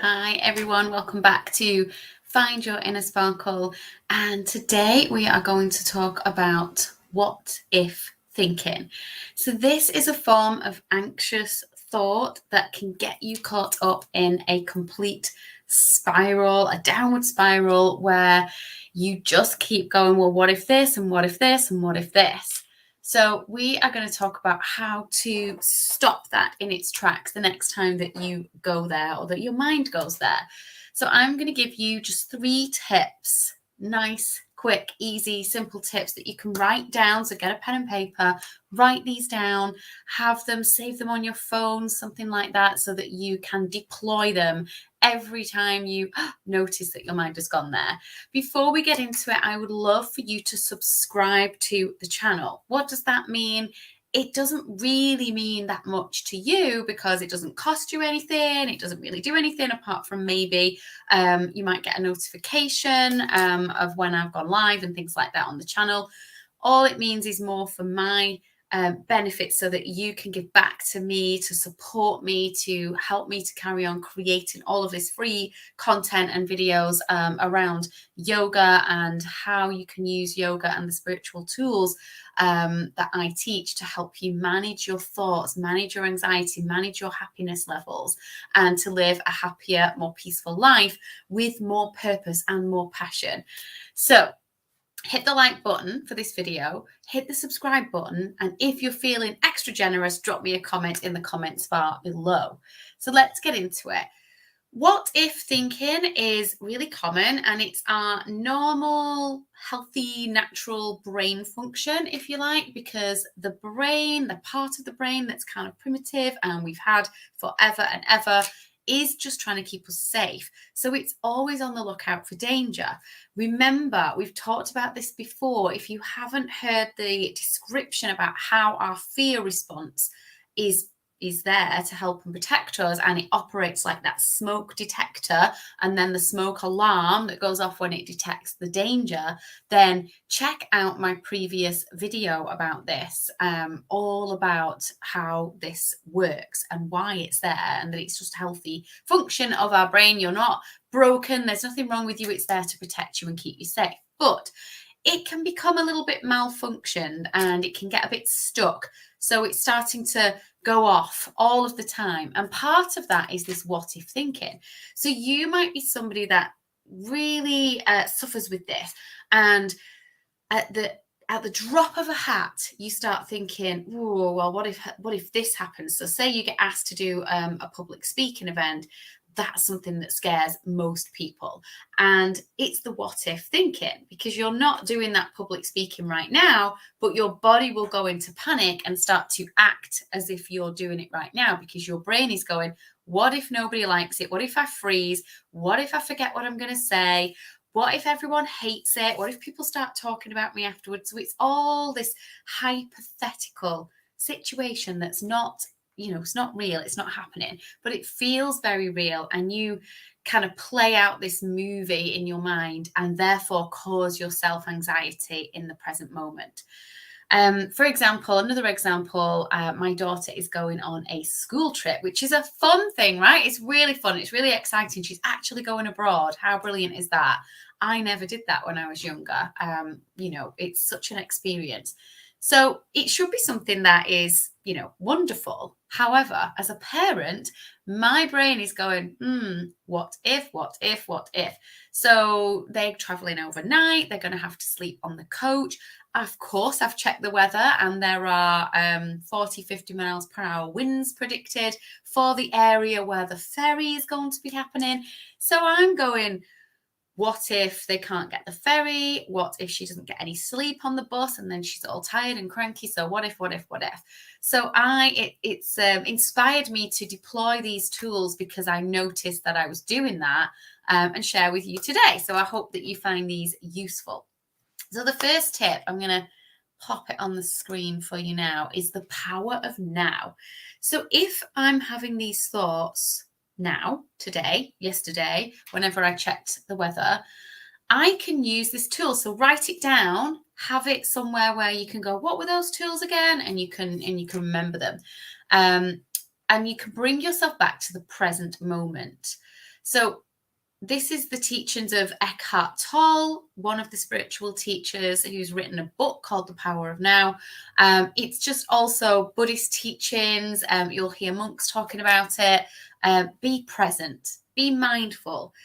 Hi everyone, welcome back to Find Your Inner Sparkle, and today we are going to talk about what if thinking. So this is a form of anxious thought that can get you caught up in a complete spiral, a downward spiral where you just keep going, well, what if this and what if this and what if this? So we are going to talk about how to stop that in its tracks the next time that you go there or that your mind goes there. So I'm going to give you just 3 tips, nice, quick, easy, simple tips that you can write down. So get a pen and paper, write these down, have them, save them on your phone, something like that, so that you can deploy them every time you notice that your mind has gone there. Before we get into it, I would love for you to subscribe to the channel. What does that mean? It doesn't really mean that much to you because it doesn't cost you anything. It doesn't really do anything apart from maybe you might get a notification of when I've gone live and things like that on the channel. All it means is more for my benefits so that you can give back to me, to support me, to help me to carry on creating all of this free content and videos around yoga and how you can use yoga and the spiritual tools that I teach to help you manage your thoughts, manage your anxiety, manage your happiness levels, and to live a happier, more peaceful life with more purpose and more passion. So hit the like button for this video, hit the subscribe button, and if you're feeling extra generous, drop me a comment in the comments bar below. So let's get into it. What if thinking is really common, and it's our normal, healthy, natural brain function, if you like, because the brain, the part of the brain that's kind of primitive and we've had forever and ever, is just trying to keep us safe. So it's always on the lookout for danger. Remember, we've talked about this before. If you haven't heard the description about how our fear response is there to help and protect us, and it operates like that smoke detector and then the smoke alarm that goes off when it detects the danger, then check out my previous video about this, all about how this works and why it's there, and that it's just a healthy function of our brain. You're not broken, there's nothing wrong with you, it's there to protect you and keep you safe. But it can become a little bit malfunctioned and it can get a bit stuck. So it's starting to go off all of the time. And part of that is this what if thinking. So you might be somebody that really suffers with this. And at the drop of a hat, you start thinking, oh, well, what if this happens? So say you get asked to do a public speaking event. That's something that scares most people. And it's the what if thinking, because you're not doing that public speaking right now, but your body will go into panic and start to act as if you're doing it right now, because your brain is going, what if nobody likes it? What if I freeze? What if I forget what I'm going to say? What if everyone hates it? What if people start talking about me afterwards? So it's all this hypothetical situation that's not, it's not real, it's not happening, but it feels very real. And you kind of play out this movie in your mind and therefore cause yourself anxiety in the present moment. For example, another example, my daughter is going on a school trip, which is a fun thing, right? It's really fun. It's really exciting. She's actually going abroad. How brilliant is that? I never did that when I was younger. It's such an experience. So it should be something that is, wonderful. However, as a parent, my brain is going, what if, what if, what if? So they're traveling overnight. They're going to have to sleep on the coach. Of course, I've checked the weather and there are 40, 50 miles per hour winds predicted for the area where the ferry is going to be happening. So I'm going, what if they can't get the ferry? What if she doesn't get any sleep on the bus and then she's all tired and cranky? So what if, what if, what if? So it's inspired me to deploy these tools because I noticed that I was doing that and share with you today. So I hope that you find these useful. So the first tip, I'm going to pop it on the screen for you now, is the power of now. So if I'm having these thoughts now, today, yesterday, whenever I checked the weather, I can use this tool. So write it down, have it somewhere where you can go, what were those tools again? And you can remember them. And you can bring yourself back to the present moment. So this is the teachings of Eckhart Tolle, one of the spiritual teachers who's written a book called The Power of Now. It's just also Buddhist teachings. You'll hear monks talking about it. Be present, be mindful.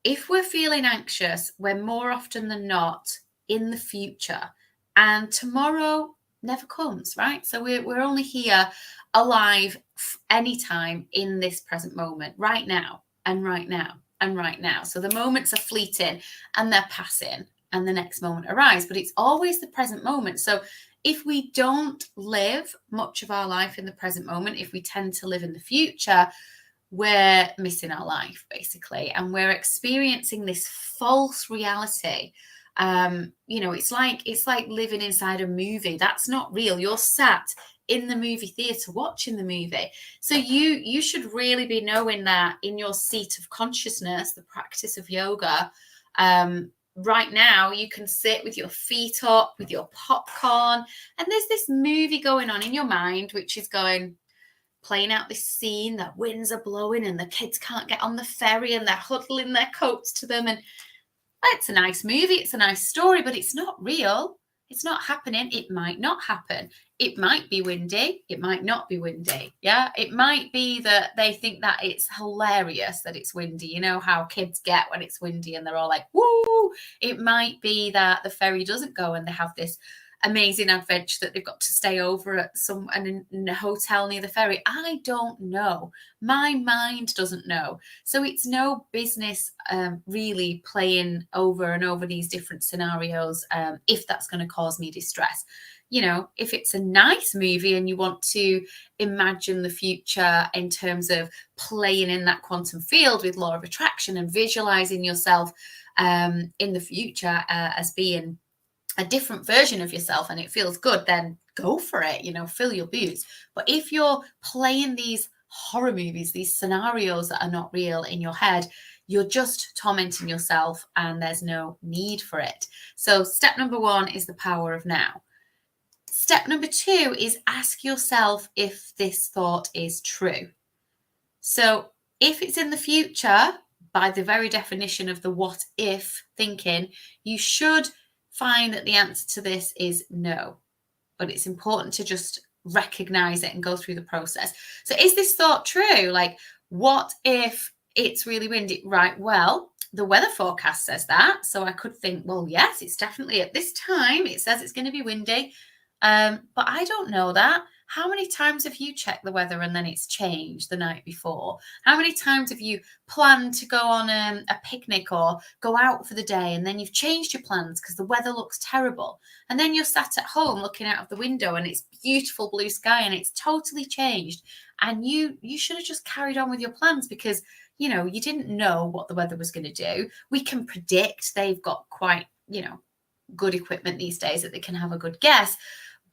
If we're feeling anxious, we're more often than not in the future, and tomorrow never comes, right? So we're only here alive anytime in this present moment, right now and right now and right now. So the moments are fleeting and they're passing, and the next moment arrives, but it's always the present moment. So if we don't live much of our life in the present moment, if we tend to live in the future, we're missing our life, basically, and we're experiencing this false reality. It's like living inside a movie. That's not real. You're sat in the movie theater watching the movie. So you should really be knowing that in your seat of consciousness, the practice of yoga. Right now, you can sit with your feet up, with your popcorn, and there's this movie going on in your mind, which is playing out this scene that winds are blowing and the kids can't get on the ferry and they're huddling their coats to them. And it's a nice movie, it's a nice story, but it's not real. It's not happening. It might not happen. It might be windy. It might not be windy. Yeah. It might be that they think that it's hilarious that it's windy. You know how kids get when it's windy and they're all like, woo. It might be that the ferry doesn't go and they have this amazing adventure that they've got to stay over at in a hotel near the ferry. I don't know. My mind doesn't know. So it's no business really playing over and over these different scenarios if that's going to cause me distress. If it's a nice movie and you want to imagine the future in terms of playing in that quantum field with law of attraction and visualizing yourself in the future as being a different version of yourself and it feels good, then go for it, fill your boots. But if you're playing these horror movies, these scenarios that are not real in your head, you're just tormenting yourself and there's no need for it. So step number 1 is the power of now. Step number 2 is ask yourself if this thought is true. So if it's in the future, by the very definition of the what if thinking, you should find that the answer to this is no. But it's important to just recognize it and go through the process. So is this thought true? Like, what if it's really windy? Right, well, the weather forecast says that. So I could think, well, yes, it's definitely at this time. It says it's going to be windy. But I don't know that. How many times have you checked the weather and then it's changed the night before? How many times have you planned to go on a picnic or go out for the day and then you've changed your plans because the weather looks terrible? And then you're sat at home looking out of the window and it's beautiful blue sky and it's totally changed. And you should have just carried on with your plans because, you didn't know what the weather was going to do. We can predict. They've got quite, good equipment these days that they can have a good guess.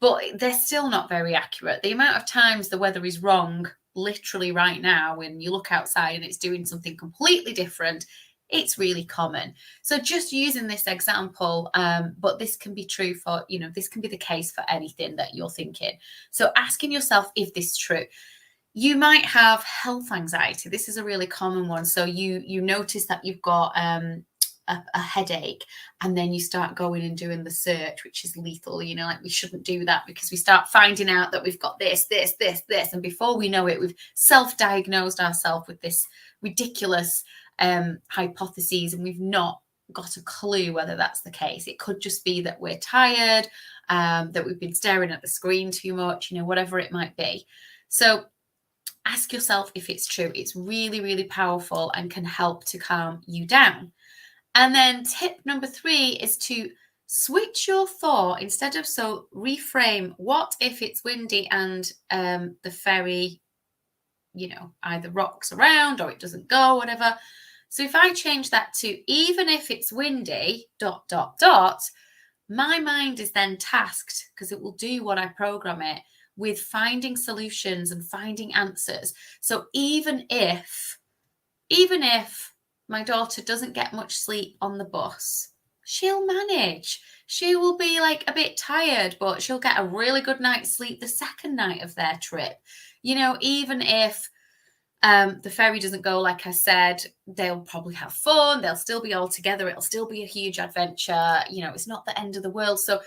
But they're still not very accurate. The amount of times the weather is wrong, literally right now, when you look outside and it's doing something completely different, it's really common. So just using this example, but this can be true for, this can be the case for anything that you're thinking. So asking yourself if this is true. You might have health anxiety. This is a really common one. So you notice that you've got a headache and then you start going and doing the search, which is lethal. Like we shouldn't do that because we start finding out that we've got this, and before we know it, we've self-diagnosed ourselves with this ridiculous hypotheses and we've not got a clue whether that's the case. It could just be that we're tired, that we've been staring at the screen too much, whatever it might be. So ask yourself if it's true. It's really, really powerful and can help to calm you down. And then tip number 3 is to switch your thought instead of reframe what if it's windy and the ferry, either rocks around or it doesn't go, whatever. So if I change that to even if it's windy, ... my mind is then tasked, because it will do what I program it, with finding solutions and finding answers. So even if my daughter doesn't get much sleep on the bus, she'll manage. She will be like a bit tired, but she'll get a really good night's sleep the second night of their trip. Even if The ferry doesn't go, like I said, they'll probably have fun. They'll still be all together. It'll still be a huge adventure. You know, it's not the end of the world. So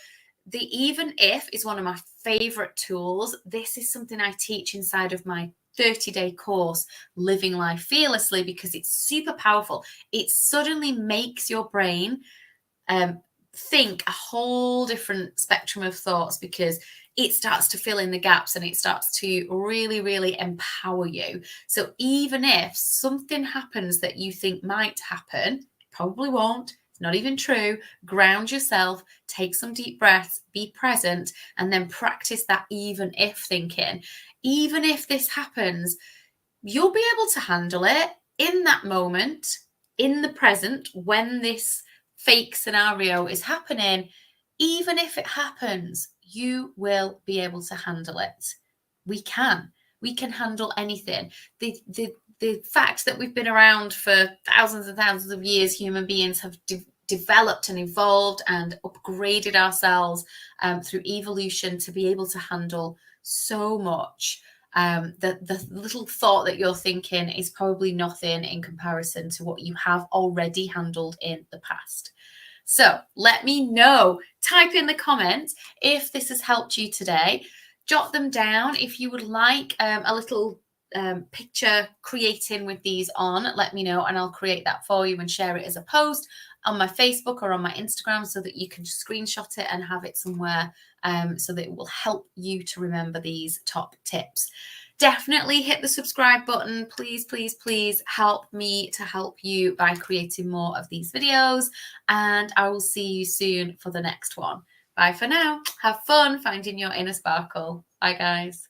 the even if is one of my favorite tools. This is something I teach inside of my 30-day course, Living Life Fearlessly, because it's super powerful. It suddenly makes your brain think a whole different spectrum of thoughts, because it starts to fill in the gaps and it starts to really, really empower you. So even if something happens that you think might happen, probably won't, it's not even true, ground yourself, take some deep breaths, be present, and then practice that even if thinking. Even if this happens, you'll be able to handle it in that moment, in the present, when this fake scenario is happening. Even if it happens, you will be able to handle it. We can. We can handle anything. The fact that we've been around for thousands and thousands of years, human beings have developed and evolved and upgraded ourselves through evolution to be able to handle so much. The little thought that you're thinking is probably nothing in comparison to what you have already handled in the past. So let me know, type in the comments if this has helped you today. Jot them down if you would like a little picture creating with these on. Let me know and I'll create that for you and share it as a post on my Facebook or on my Instagram, so that you can just screenshot it and have it somewhere, so that it will help you to remember these top tips. Definitely hit the subscribe button. Please, please, please help me to help you by creating more of these videos. And I will see you soon for the next one. Bye for now. Have fun finding your inner sparkle. Bye, guys.